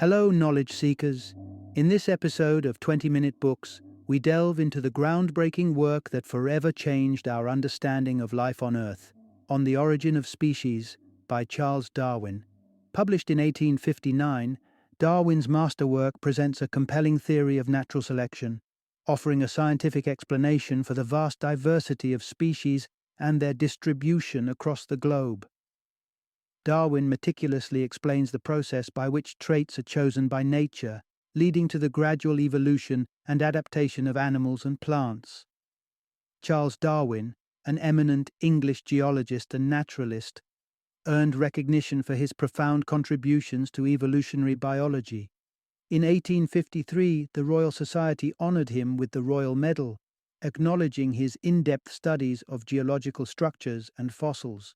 Hello, knowledge seekers. In this episode of 20-Minute Books, we delve into the groundbreaking work that forever changed our understanding of life on Earth, On the Origin of Species, by Charles Darwin. Published in 1859, Darwin's masterwork presents a compelling theory of natural selection, offering a scientific explanation for the vast diversity of species and their distribution across the globe. Darwin meticulously explains the process by which traits are chosen by nature, leading to the gradual evolution and adaptation of animals and plants. Charles Darwin, an eminent English geologist and naturalist, earned recognition for his profound contributions to evolutionary biology. In 1853, the Royal Society honored him with the Royal Medal, acknowledging his in-depth studies of geological structures and fossils.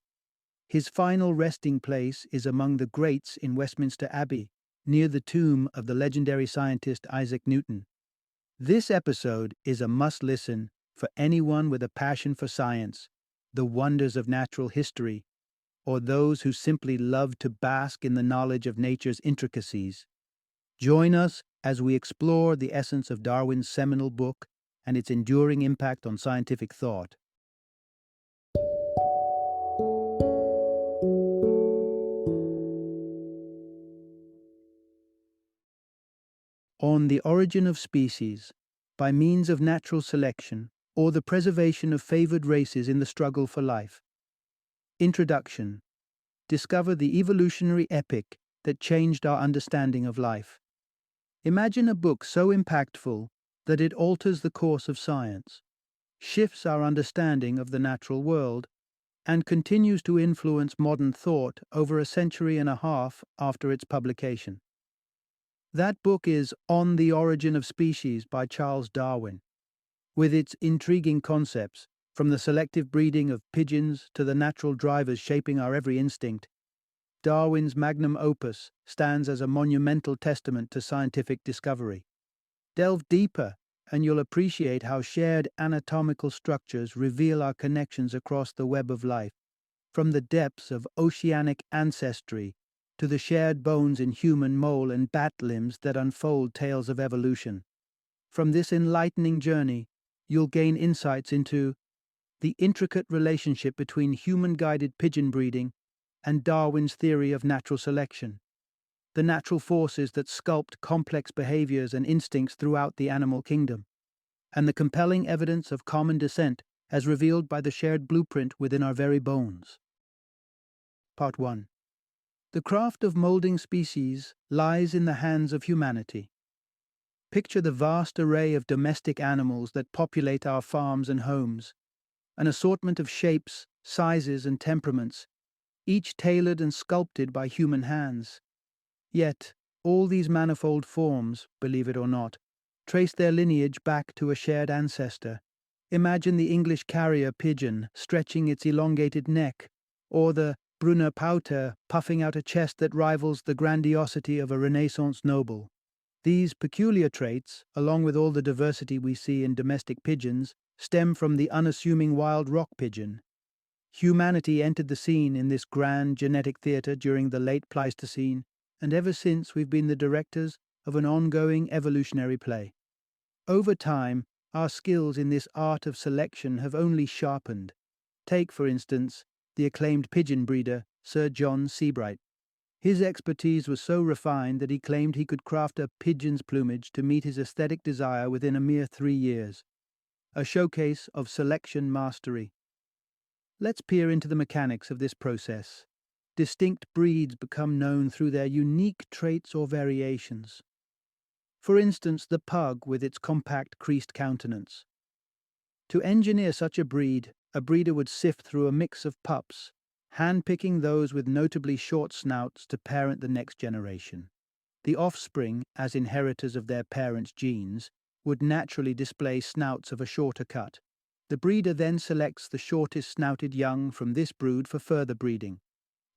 His final resting place is among the grates in Westminster Abbey, near the tomb of the legendary scientist Isaac Newton. This episode is a must-listen for anyone with a passion for science, the wonders of natural history, or those who simply love to bask in the knowledge of nature's intricacies. Join us as we explore the essence of Darwin's seminal book and its enduring impact on scientific thought. On the Origin of Species, by means of natural selection, or the preservation of favored races in the struggle for life. Introduction. Discover the evolutionary epic that changed our understanding of life. Imagine a book so impactful that it alters the course of science, shifts our understanding of the natural world, and continues to influence modern thought over a century and a half after its publication. That book is On the Origin of Species by Charles Darwin. With its intriguing concepts, from the selective breeding of pigeons to the natural drivers shaping our every instinct, Darwin's magnum opus stands as a monumental testament to scientific discovery. Delve deeper, and you'll appreciate how shared anatomical structures reveal our connections across the web of life, from the depths of oceanic ancestry to the shared bones in human mole and bat limbs that unfold tales of evolution. From this enlightening journey, you'll gain insights into the intricate relationship between human-guided pigeon breeding and Darwin's theory of natural selection, the natural forces that sculpt complex behaviors and instincts throughout the animal kingdom, and the compelling evidence of common descent as revealed by the shared blueprint within our very bones. Part 1. The craft of molding species lies in the hands of humanity. Picture the vast array of domestic animals that populate our farms and homes, an assortment of shapes, sizes, and temperaments, each tailored and sculpted by human hands. Yet, all these manifold forms, believe it or not, trace their lineage back to a shared ancestor. Imagine the English carrier pigeon stretching its elongated neck, or the Brunner Pauter puffing out a chest that rivals the grandiosity of a Renaissance noble. These peculiar traits, along with all the diversity we see in domestic pigeons, stem from the unassuming wild rock pigeon. Humanity entered the scene in this grand genetic theater during the late Pleistocene, and ever since we've been the directors of an ongoing evolutionary play. Over time, our skills in this art of selection have only sharpened. Take, for instance, the acclaimed pigeon breeder, Sir John Sebright. His expertise was so refined that he claimed he could craft a pigeon's plumage to meet his aesthetic desire within a mere 3 years. A showcase of selection mastery. Let's peer into the mechanics of this process. Distinct breeds become known through their unique traits or variations. For instance, the pug with its compact, creased countenance. To engineer such a breeder would sift through a mix of pups, hand-picking those with notably short snouts to parent the next generation. The offspring, as inheritors of their parents' genes, would naturally display snouts of a shorter cut. The breeder then selects the shortest snouted young from this brood for further breeding.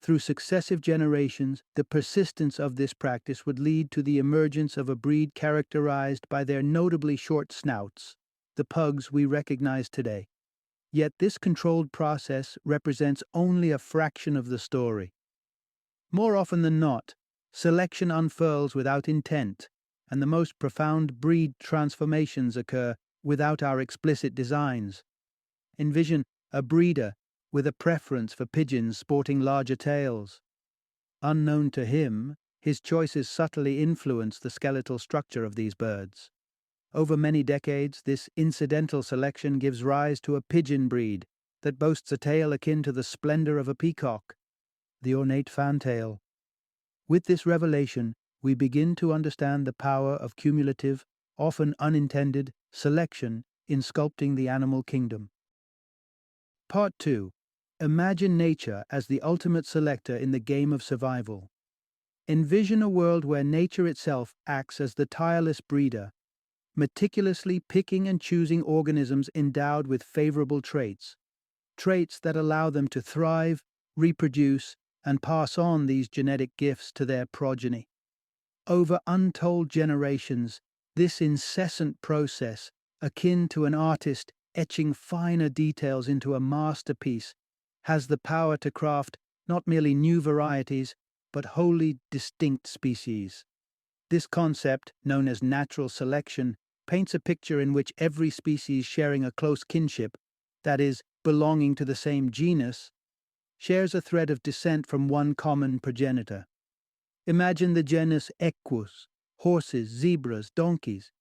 Through successive generations, the persistence of this practice would lead to the emergence of a breed characterized by their notably short snouts, the pugs we recognize today. Yet this controlled process represents only a fraction of the story. More often than not, Selection unfurls without intent, and the most profound breed transformations occur without our explicit designs. Envision a breeder with a preference for pigeons sporting larger tails. Unknown to him, his choices subtly influence the skeletal structure of these birds. Over many decades, this incidental selection gives rise to a pigeon breed that boasts a tail akin to the splendor of a peacock, the ornate fantail. With this revelation, we begin to understand the power of cumulative, often unintended, selection in sculpting the animal kingdom. Part 2. Imagine nature as the ultimate selector in the game of survival. Envision a world where nature itself acts as the tireless breeder, meticulously picking and choosing organisms endowed with favorable traits that allow them to thrive, reproduce, and pass on these genetic gifts to their progeny. Over untold generations, this incessant process, akin to an artist etching finer details into a masterpiece, has the power to craft not merely new varieties, but wholly distinct species. This concept, known as natural selection, paints a picture in which every species sharing a close kinship, that is, belonging to the same genus, shares a thread of descent from one common progenitor. Imagine the genus Equus, horses, zebras, donkeys,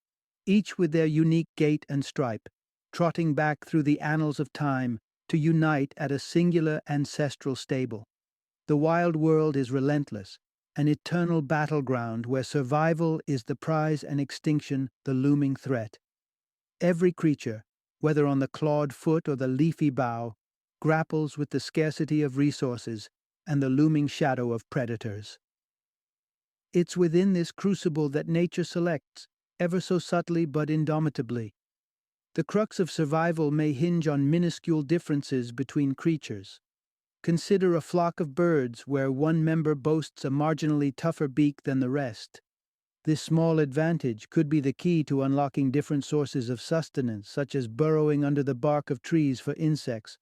each with their unique gait and stripe, trotting back through the annals of time to unite at a singular ancestral stable. The wild world is relentless, an eternal battleground where survival is the prize and extinction the looming threat. Every creature, whether on the clawed foot or the leafy bough, grapples with the scarcity of resources and the looming shadow of predators. It's within this crucible that nature selects, ever so subtly but indomitably. The crux of survival may hinge on minuscule differences between creatures. Consider a flock of birds where one member boasts a marginally tougher beak than the rest. This small advantage could be the key to unlocking different sources of sustenance, such as burrowing under the bark of trees for insects,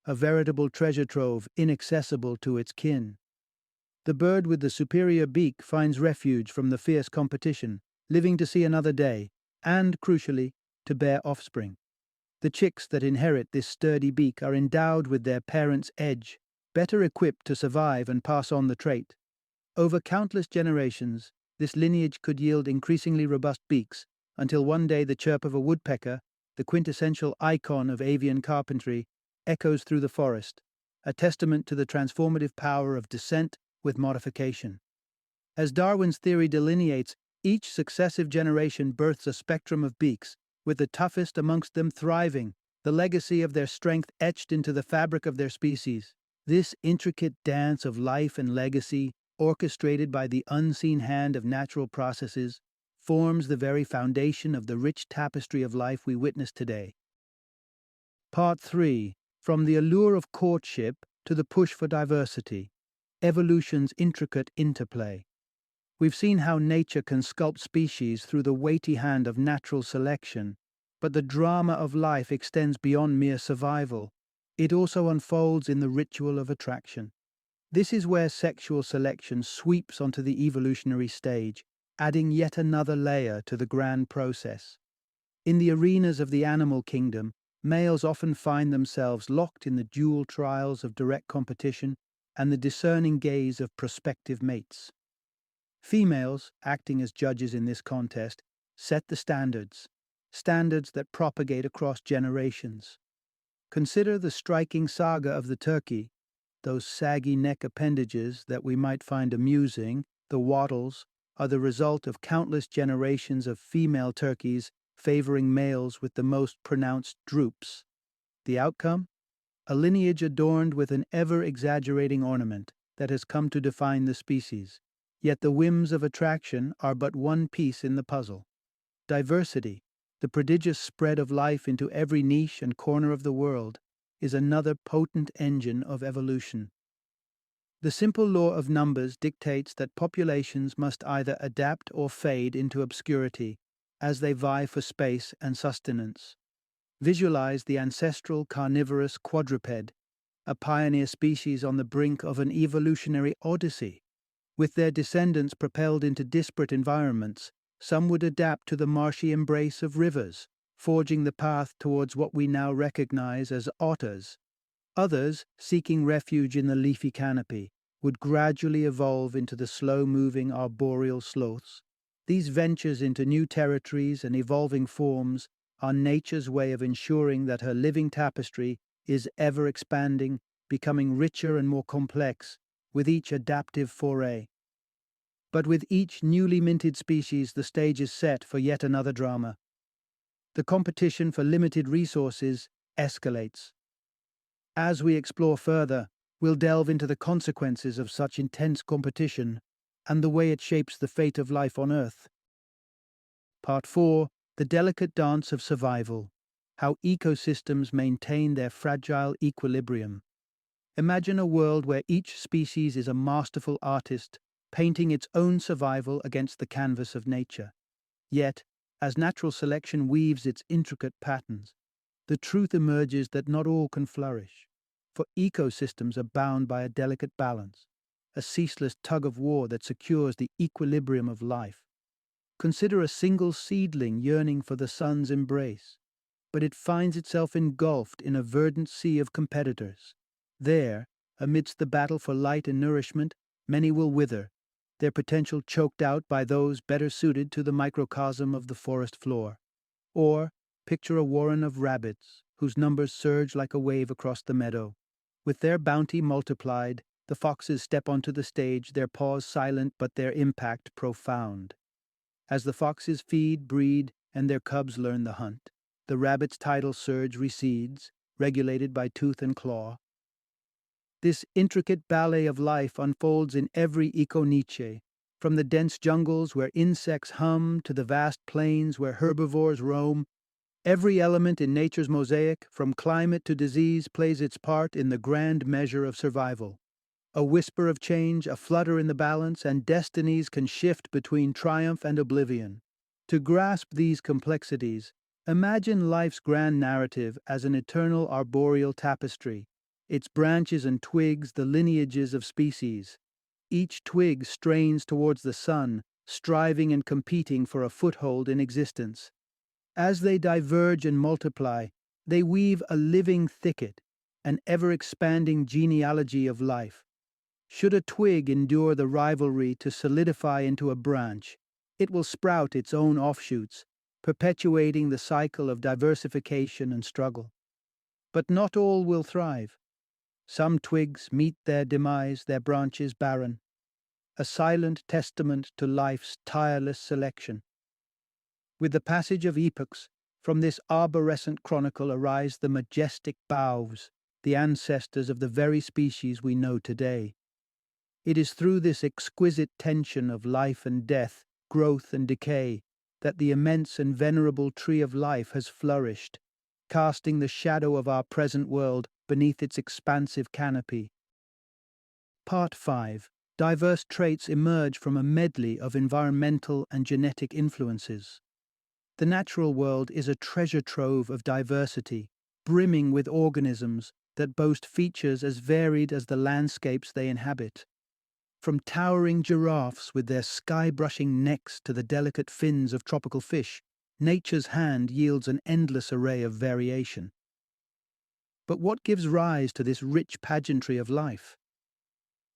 a veritable treasure trove inaccessible to its kin. The bird with the superior beak finds refuge from the fierce competition, living to see another day, and, crucially, to bear offspring. The chicks that inherit this sturdy beak are endowed with their parents' edge, better equipped to survive and pass on the trait. Over countless generations, this lineage could yield increasingly robust beaks, until one day the chirp of a woodpecker, the quintessential icon of avian carpentry, echoes through the forest, a testament to the transformative power of descent with modification. As Darwin's theory delineates, each successive generation births a spectrum of beaks, with the toughest amongst them thriving, the legacy of their strength etched into the fabric of their species. This intricate dance of life and legacy, orchestrated by the unseen hand of natural processes, forms the very foundation of the rich tapestry of life we witness today. Part 3. From the allure of courtship to the push for diversity. Evolution's intricate interplay. We've seen how nature can sculpt species through the weighty hand of natural selection, but the drama of life extends beyond mere survival. It also unfolds in the ritual of attraction. This is where sexual selection sweeps onto the evolutionary stage, adding yet another layer to the grand process. In the arenas of the animal kingdom, males often find themselves locked in the dual trials of direct competition and the discerning gaze of prospective mates. Females, acting as judges in this contest, set the standards that propagate across generations. Consider the striking saga of the turkey, those saggy neck appendages that we might find amusing, the wattles, are the result of countless generations of female turkeys favoring males with the most pronounced droops. The outcome? A lineage adorned with an ever-exaggerating ornament that has come to define the species. Yet the whims of attraction are but one piece in the puzzle. Diversity, the prodigious spread of life into every niche and corner of the world, is another potent engine of evolution. The simple law of numbers dictates that populations must either adapt or fade into obscurity as they vie for space and sustenance. Visualize the ancestral carnivorous quadruped, a pioneer species on the brink of an evolutionary odyssey. With their descendants propelled into disparate environments, some would adapt to the marshy embrace of rivers, forging the path towards what we now recognize as otters. Others, seeking refuge in the leafy canopy, would gradually evolve into the slow-moving arboreal sloths. These ventures into new territories and evolving forms are nature's way of ensuring that her living tapestry is ever expanding, becoming richer and more complex with each adaptive foray. But with each newly minted species, the stage is set for yet another drama. The competition for limited resources escalates. As we explore further, we'll delve into the consequences of such intense competition and the way it shapes the fate of life on Earth. Part 4: The Delicate Dance of Survival. How ecosystems maintain their fragile equilibrium. Imagine a world where each species is a masterful artist, painting its own survival against the canvas of nature. Yet, as natural selection weaves its intricate patterns, the truth emerges that not all can flourish. For ecosystems are bound by a delicate balance, a ceaseless tug-of-war that secures the equilibrium of life. Consider a single seedling yearning for the sun's embrace, but it finds itself engulfed in a verdant sea of competitors. There, amidst the battle for light and nourishment, many will wither, their potential choked out by those better suited to the microcosm of the forest floor. Or, picture a warren of rabbits, whose numbers surge like a wave across the meadow. With their bounty multiplied, the foxes step onto the stage, their paws silent but their impact profound. As the foxes feed, breed, and their cubs learn the hunt, the rabbit's tidal surge recedes, regulated by tooth and claw. This intricate ballet of life unfolds in every eco-niche, from the dense jungles where insects hum to the vast plains where herbivores roam. Every element in nature's mosaic, from climate to disease, plays its part in the grand measure of survival. A whisper of change, a flutter in the balance, and destinies can shift between triumph and oblivion. To grasp these complexities, imagine life's grand narrative as an eternal arboreal tapestry, its branches and twigs the lineages of species. Each twig strains towards the sun, striving and competing for a foothold in existence. As they diverge and multiply, they weave a living thicket, an ever-expanding genealogy of life. Should a twig endure the rivalry to solidify into a branch, it will sprout its own offshoots, perpetuating the cycle of diversification and struggle. But not all will thrive. Some twigs meet their demise, their branches barren, a silent testament to life's tireless selection. With the passage of epochs, from this arborescent chronicle arise the majestic boughs, the ancestors of the very species we know today. It is through this exquisite tension of life and death, growth and decay, that the immense and venerable tree of life has flourished, casting the shadow of our present world beneath its expansive canopy. Part 5. Diverse traits emerge from a medley of environmental and genetic influences. The natural world is a treasure trove of diversity, brimming with organisms that boast features as varied as the landscapes they inhabit. From towering giraffes with their sky-brushing necks to the delicate fins of tropical fish, nature's hand yields an endless array of variation. But what gives rise to this rich pageantry of life?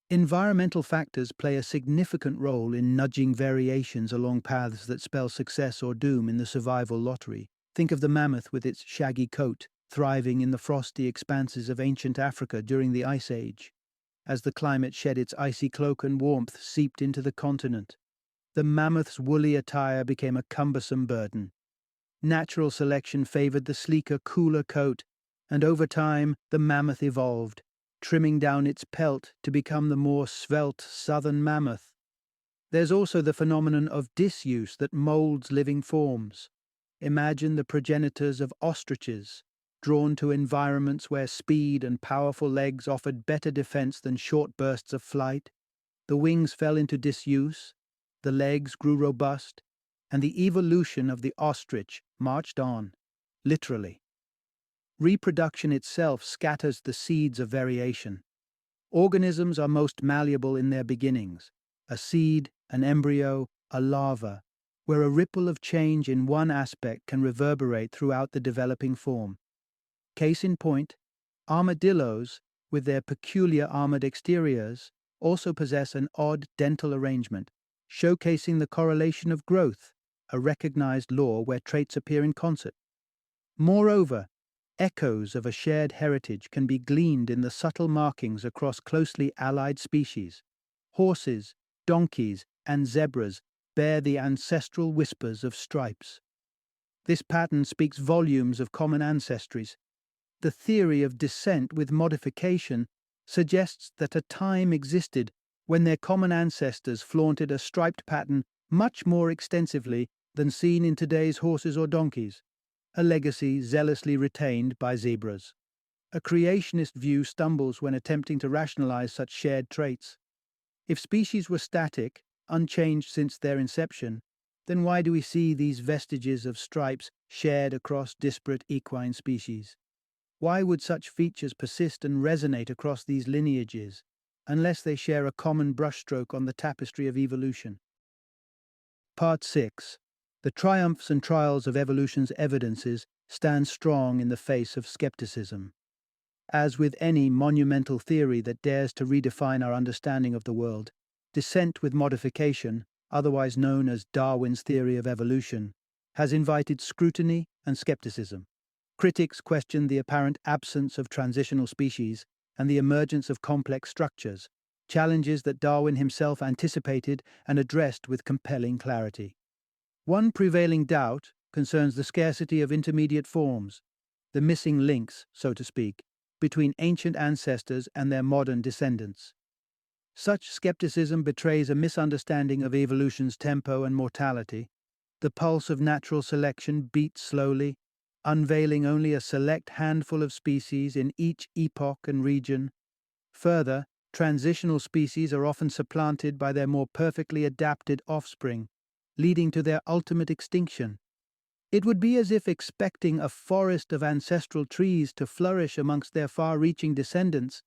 Environmental factors play a significant role in nudging variations along paths that spell success or doom in the survival lottery. Think of the mammoth with its shaggy coat, thriving in the frosty expanses of ancient Africa during the Ice Age. As the climate shed its icy cloak and warmth seeped into the continent, the mammoth's woolly attire became a cumbersome burden. Natural selection favored the sleeker, cooler coat, and over time the mammoth evolved, trimming down its pelt to become the more svelte southern mammoth. There's also the phenomenon of disuse that molds living forms. Imagine the progenitors of ostriches, drawn to environments where speed and powerful legs offered better defense than short bursts of flight. The wings fell into disuse, the legs grew robust, and the evolution of the ostrich marched on, literally. Reproduction itself scatters the seeds of variation. Organisms are most malleable in their beginnings, a seed, an embryo, a larva, where a ripple of change in one aspect can reverberate throughout the developing form. Case in point, armadillos, with their peculiar armored exteriors, also possess an odd dental arrangement, showcasing the correlation of growth, a recognized law where traits appear in concert. Moreover, echoes of a shared heritage can be gleaned in the subtle markings across closely allied species. Horses, donkeys, and zebras bear the ancestral whispers of stripes. This pattern speaks volumes of common ancestries. The theory of descent with modification suggests that a time existed when their common ancestors flaunted a striped pattern much more extensively than seen in today's horses or donkeys, a legacy zealously retained by zebras. A creationist view stumbles when attempting to rationalize such shared traits. If species were static, unchanged since their inception, then why do we see these vestiges of stripes shared across disparate equine species? Why would such features persist and resonate across these lineages, unless they share a common brushstroke on the tapestry of evolution? Part 6. The triumphs and trials of evolution's evidences stand strong in the face of skepticism. As with any monumental theory that dares to redefine our understanding of the world, descent with modification, otherwise known as Darwin's theory of evolution, has invited scrutiny and skepticism. Critics question the apparent absence of transitional species and the emergence of complex structures, challenges that Darwin himself anticipated and addressed with compelling clarity. One prevailing doubt concerns the scarcity of intermediate forms, the missing links, so to speak, between ancient ancestors and their modern descendants. Such skepticism betrays a misunderstanding of evolution's tempo and mortality. The pulse of natural selection beats slowly, unveiling only a select handful of species in each epoch and region. Further, transitional species are often supplanted by their more perfectly adapted offspring, leading to their ultimate extinction. It would be as if expecting a forest of ancestral trees to flourish amongst their far-reaching descendants.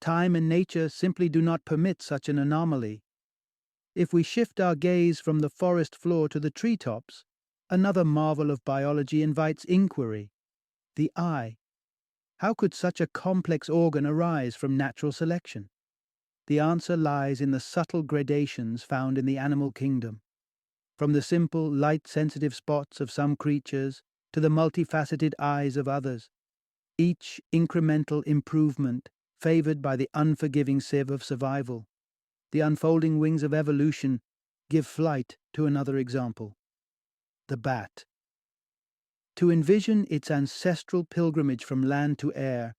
Time and nature simply do not permit such an anomaly. If we shift our gaze from the forest floor to the treetops, another marvel of biology invites inquiry: the eye. How could such a complex organ arise from natural selection? The answer lies in the subtle gradations found in the animal kingdom. From the simple, light-sensitive spots of some creatures to the multifaceted eyes of others, each incremental improvement favored by the unforgiving sieve of survival. The unfolding wings of evolution give flight to another example: the bat. To envision its ancestral pilgrimage from land to air,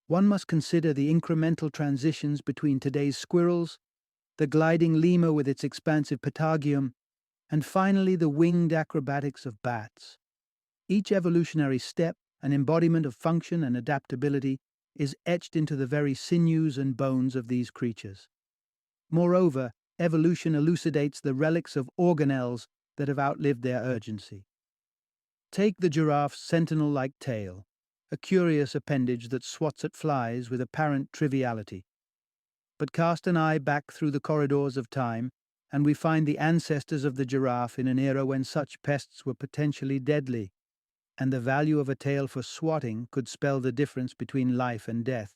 one must consider the incremental transitions between today's squirrels, the gliding lemur with its expansive patagium, and finally the winged acrobatics of bats. Each evolutionary step, an embodiment of function and adaptability, is etched into the very sinews and bones of these creatures. Moreover, evolution elucidates the relics of organelles that have outlived their urgency. Take the giraffe's sentinel-like tail, a curious appendage that swats at flies with apparent triviality. But cast an eye back through the corridors of time, and we find the ancestors of the giraffe in an era when such pests were potentially deadly, and the value of a tail for swatting could spell the difference between life and death.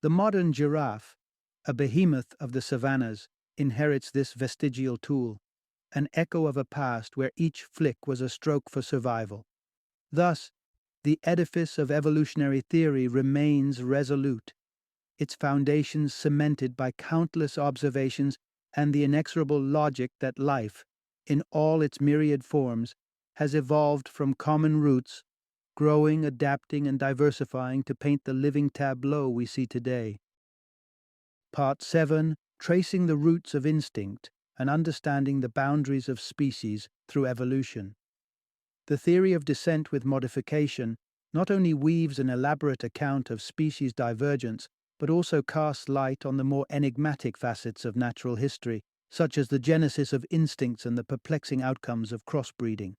The modern giraffe, a behemoth of the savannas, inherits this vestigial tool, an echo of a past where each flick was a stroke for survival. Thus, the edifice of evolutionary theory remains resolute, its foundations cemented by countless observations and the inexorable logic that life, in all its myriad forms, has evolved from common roots, growing, adapting, and diversifying to paint the living tableau we see today. Part 7. Tracing the roots of instinct and understanding the boundaries of species through evolution. The theory of descent with modification not only weaves an elaborate account of species divergence, but also casts light on the more enigmatic facets of natural history, such as the genesis of instincts and the perplexing outcomes of crossbreeding.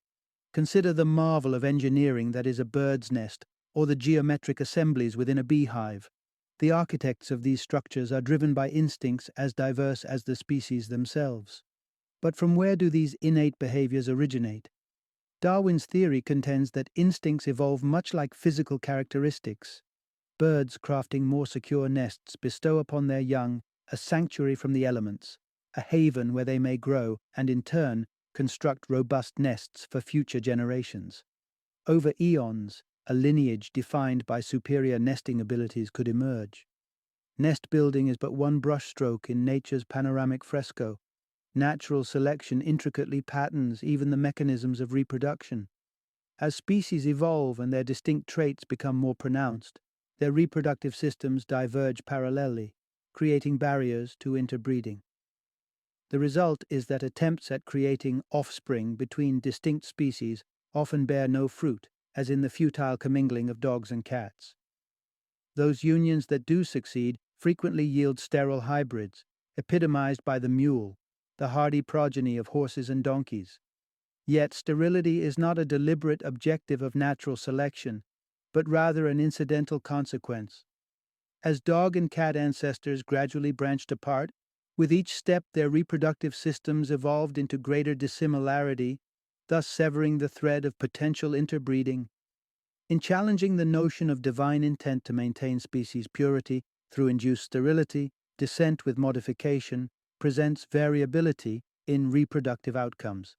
Consider the marvel of engineering that is a bird's nest, or the geometric assemblies within a beehive. The architects of these structures are driven by instincts as diverse as the species themselves. But from where do these innate behaviors originate? Darwin's theory contends that instincts evolve much like physical characteristics. Birds crafting more secure nests bestow upon their young a sanctuary from the elements, a haven where they may grow and in turn construct robust nests for future generations. Over eons, a lineage defined by superior nesting abilities could emerge. Nest building is but one brushstroke in nature's panoramic fresco. Natural selection intricately patterns even the mechanisms of reproduction. As species evolve and their distinct traits become more pronounced, their reproductive systems diverge parallelly, creating barriers to interbreeding. The result is that attempts at creating offspring between distinct species often bear no fruit, as in the futile commingling of dogs and cats. Those unions that do succeed frequently yield sterile hybrids, epitomized by the mule, the hardy progeny of horses and donkeys. Yet sterility is not a deliberate objective of natural selection, but rather an incidental consequence. As dog and cat ancestors gradually branched apart, with each step their reproductive systems evolved into greater dissimilarity, thus severing the thread of potential interbreeding. In challenging the notion of divine intent to maintain species purity through induced sterility, descent with modification presents variability in reproductive outcomes.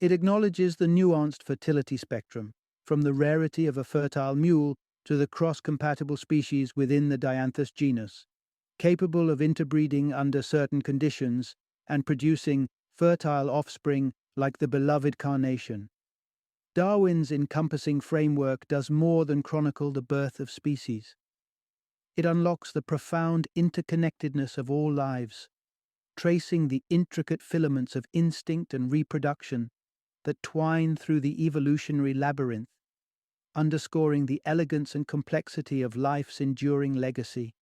It acknowledges the nuanced fertility spectrum, from the rarity of a fertile mule to the cross-compatible species within the Dianthus genus, capable of interbreeding under certain conditions and producing fertile offspring like the beloved carnation. Darwin's encompassing framework does more than chronicle the birth of species. It unlocks the profound interconnectedness of all lives, tracing the intricate filaments of instinct and reproduction that twine through the evolutionary labyrinth, underscoring the elegance and complexity of life's enduring legacy.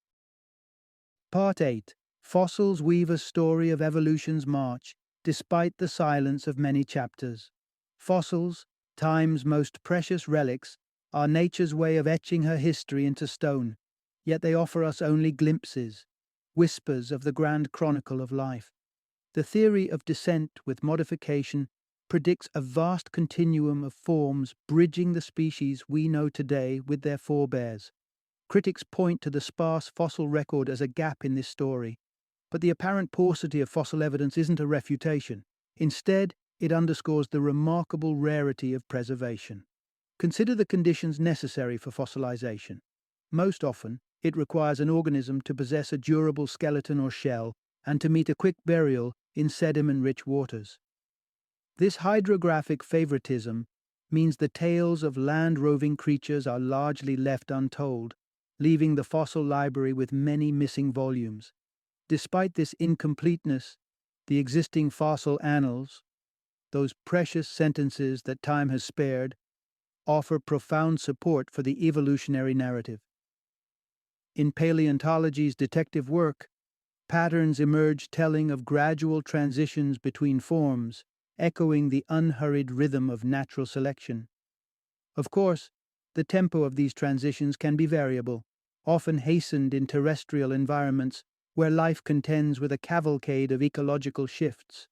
Part 8. Fossils weave a story of evolution's march, despite the silence of many chapters. Fossils, time's most precious relics, are nature's way of etching her history into stone, yet they offer us only glimpses, whispers of the grand chronicle of life. The theory of descent with modification predicts a vast continuum of forms bridging the species we know today with their forebears. Critics point to the sparse fossil record as a gap in this story, but the apparent paucity of fossil evidence isn't a refutation. Instead, it underscores the remarkable rarity of preservation. Consider the conditions necessary for fossilization. Most often, it requires an organism to possess a durable skeleton or shell and to meet a quick burial in sediment-rich waters. This hydrographic favoritism means the tales of land-roving creatures are largely left untold, leaving the fossil library with many missing volumes. Despite this incompleteness, the existing fossil annals, those precious sentences that time has spared, offer profound support for the evolutionary narrative. In paleontology's detective work, patterns emerge telling of gradual transitions between forms, echoing the unhurried rhythm of natural selection. Of course, the tempo of these transitions can be variable, often hastened in terrestrial environments where life contends with a cavalcade of ecological shifts.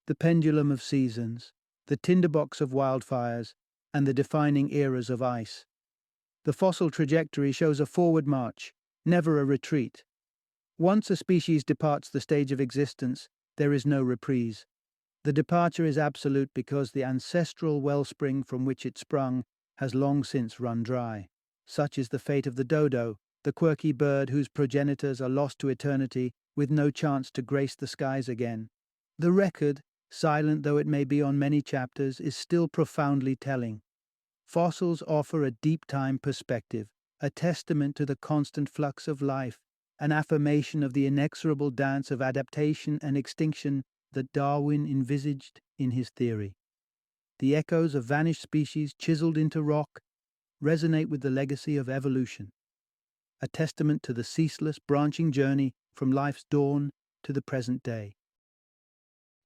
The pendulum of seasons, the tinderbox of wildfires, and the defining eras of ice. The fossil trajectory shows a forward march, never a retreat. Once a species departs the stage of existence, there is no reprise. The departure is absolute because the ancestral wellspring from which it sprung has long since run dry. Such is the fate of the dodo, the quirky bird whose progenitors are lost to eternity with no chance to grace the skies again. The record, silent though it may be on many chapters, is still profoundly telling. Fossils offer a deep-time perspective, a testament to the constant flux of life, an affirmation of the inexorable dance of adaptation and extinction that Darwin envisaged in his theory. The echoes of vanished species chiseled into rock resonate with the legacy of evolution, a testament to the ceaseless branching journey from life's dawn to the present day.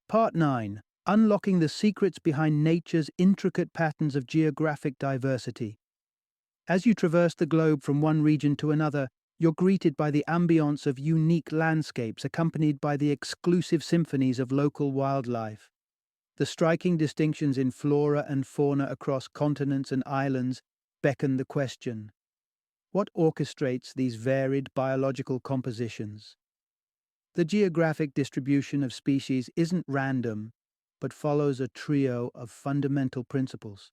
Part 9. Unlocking the secrets behind nature's intricate patterns of geographic diversity. As you traverse the globe from one region to another, You're greeted by the ambience of unique landscapes accompanied by the exclusive symphonies of local wildlife. The striking distinctions in flora and fauna across continents and islands beckon the question: what orchestrates these varied biological compositions? The geographic distribution of species isn't random, but follows a trio of fundamental principles.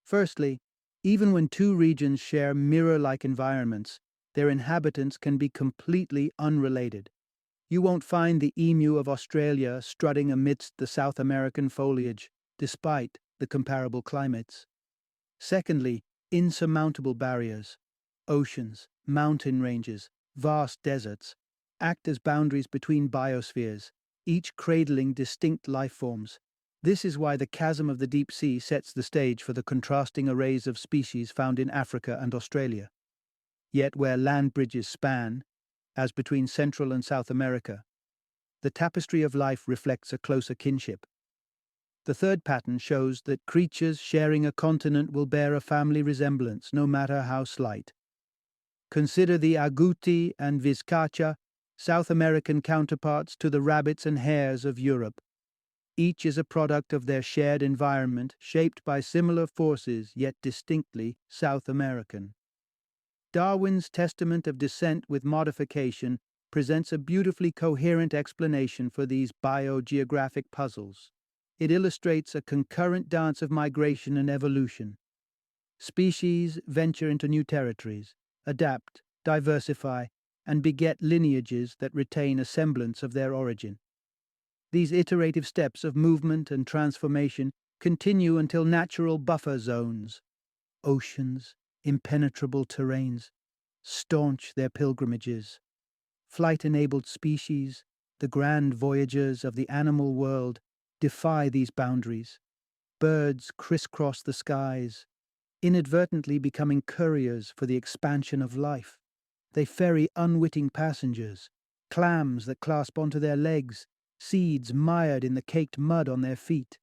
Firstly, even when two regions share mirror-like environments, their inhabitants can be completely unrelated. You won't find the emu of Australia strutting amidst the South American foliage, despite the comparable climates. Secondly, insurmountable barriers. Oceans, mountain ranges, vast deserts act as boundaries between biospheres, each cradling distinct life forms. This is why the chasm of the deep sea sets the stage for the contrasting arrays of species found in Africa and Australia. Yet where land bridges span, as between Central and South America, the tapestry of life reflects a closer kinship. The third pattern shows that creatures sharing a continent will bear a family resemblance, no matter how slight. Consider the agouti and vizcacha, South American counterparts to the rabbits and hares of Europe. Each is a product of their shared environment, shaped by similar forces, yet distinctly South American. Darwin's Testament of Descent with Modification presents a beautifully coherent explanation for these biogeographic puzzles. It illustrates a concurrent dance of migration and evolution. Species venture into new territories, adapt, diversify, and beget lineages that retain a semblance of their origin. These iterative steps of movement and transformation continue until natural buffer zones, oceans, impenetrable terrains, staunch their pilgrimages. Flight-enabled species, the grand voyagers of the animal world, defy these boundaries. Birds crisscross the skies, inadvertently becoming couriers for the expansion of life. They ferry unwitting passengers, clams that clasp onto their legs, seeds mired in the caked mud on their feet.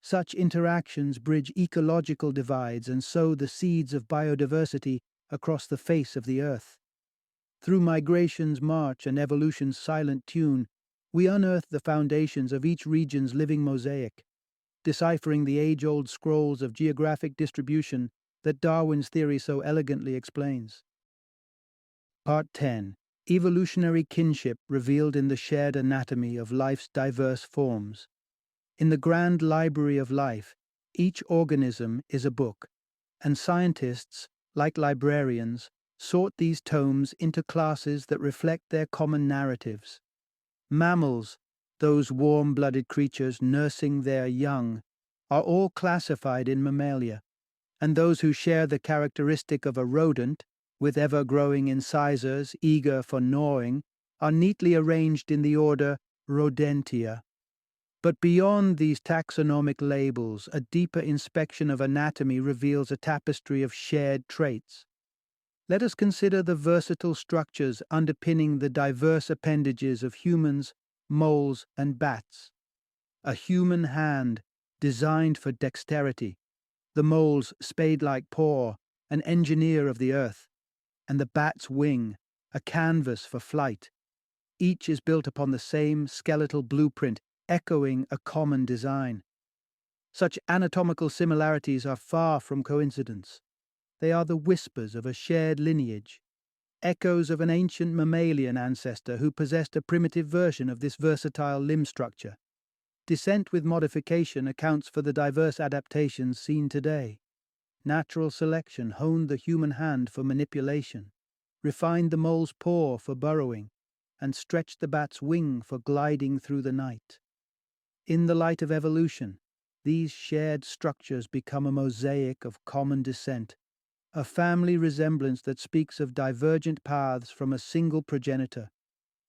Such interactions bridge ecological divides and sow the seeds of biodiversity across the face of the earth. Through migration's march and evolution's silent tune, we unearth the foundations of each region's living mosaic, deciphering the age-old scrolls of geographic distribution that Darwin's theory so elegantly explains. Part 10. Evolutionary kinship revealed in the shared anatomy of life's diverse forms. In the grand library of life, each organism is a book, and scientists, like librarians, sort these tomes into classes that reflect their common narratives. Mammals, those warm-blooded creatures nursing their young, are all classified in Mammalia, and those who share the characteristic of a rodent, with ever-growing incisors eager for gnawing, are neatly arranged in the order Rodentia. But beyond these taxonomic labels, a deeper inspection of anatomy reveals a tapestry of shared traits. Let us consider the versatile structures underpinning the diverse appendages of humans, moles, and bats. A human hand, designed for dexterity, the mole's spade-like paw, an engineer of the earth, and the bat's wing, a canvas for flight. Each is built upon the same skeletal blueprint, echoing a common design. Such anatomical similarities are far from coincidence. They are the whispers of a shared lineage, echoes of an ancient mammalian ancestor who possessed a primitive version of this versatile limb structure. Descent with modification accounts for the diverse adaptations seen today. Natural selection honed the human hand for manipulation, refined the mole's paw for burrowing, and stretched the bat's wing for gliding through the night. In the light of evolution, these shared structures become a mosaic of common descent, a family resemblance that speaks of divergent paths from a single progenitor.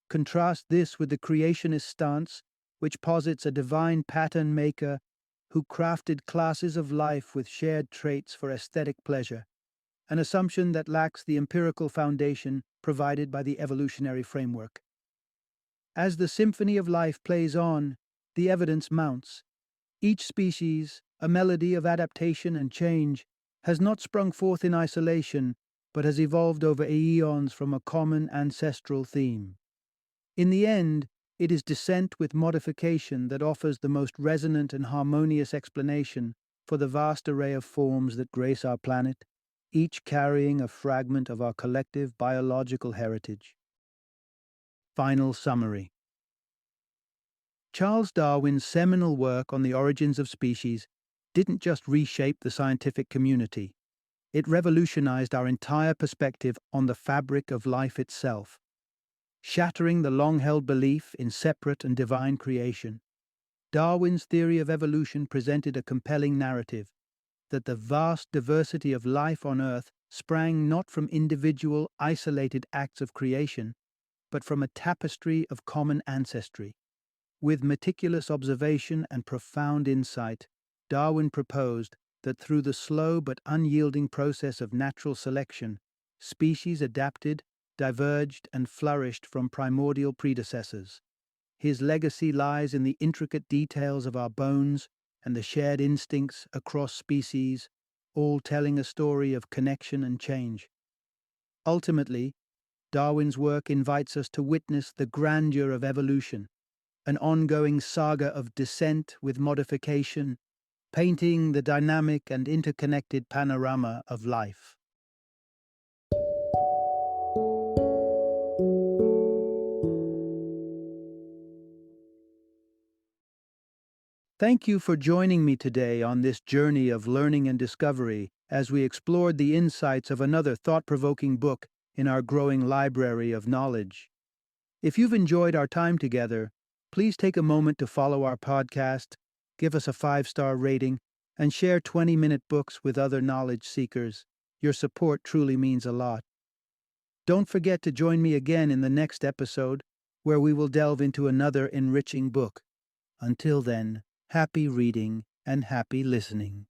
Contrast this with the creationist stance, which posits a divine pattern maker who crafted classes of life with shared traits for aesthetic pleasure, an assumption that lacks the empirical foundation provided by the evolutionary framework. As the symphony of life plays on, the evidence mounts. Each species, a melody of adaptation and change, has not sprung forth in isolation, but has evolved over eons from a common ancestral theme. In the end, it is descent with modification that offers the most resonant and harmonious explanation for the vast array of forms that grace our planet, each carrying a fragment of our collective biological heritage. Final summary. Charles Darwin's seminal work on the origins of species didn't just reshape the scientific community, it revolutionized our entire perspective on the fabric of life itself. Shattering the long-held belief in separate and divine creation, Darwin's theory of evolution presented a compelling narrative that the vast diversity of life on Earth sprang not from individual, isolated acts of creation, but from a tapestry of common ancestry. With meticulous observation and profound insight, Darwin proposed that through the slow but unyielding process of natural selection, species adapted, diverged, and flourished from primordial predecessors. His legacy lies in the intricate details of our bones and the shared instincts across species, all telling a story of connection and change. Ultimately, Darwin's work invites us to witness the grandeur of evolution, an ongoing saga of descent with modification, painting the dynamic and interconnected panorama of life. Thank you for joining me today on this journey of learning and discovery as we explored the insights of another thought-provoking book in our growing library of knowledge. If you've enjoyed our time together, please take a moment to follow our podcast, give us a 5-star rating, and share 20-minute books with other knowledge seekers. Your support truly means a lot. Don't forget to join me again in the next episode, where we will delve into another enriching book. Until then, happy reading and happy listening.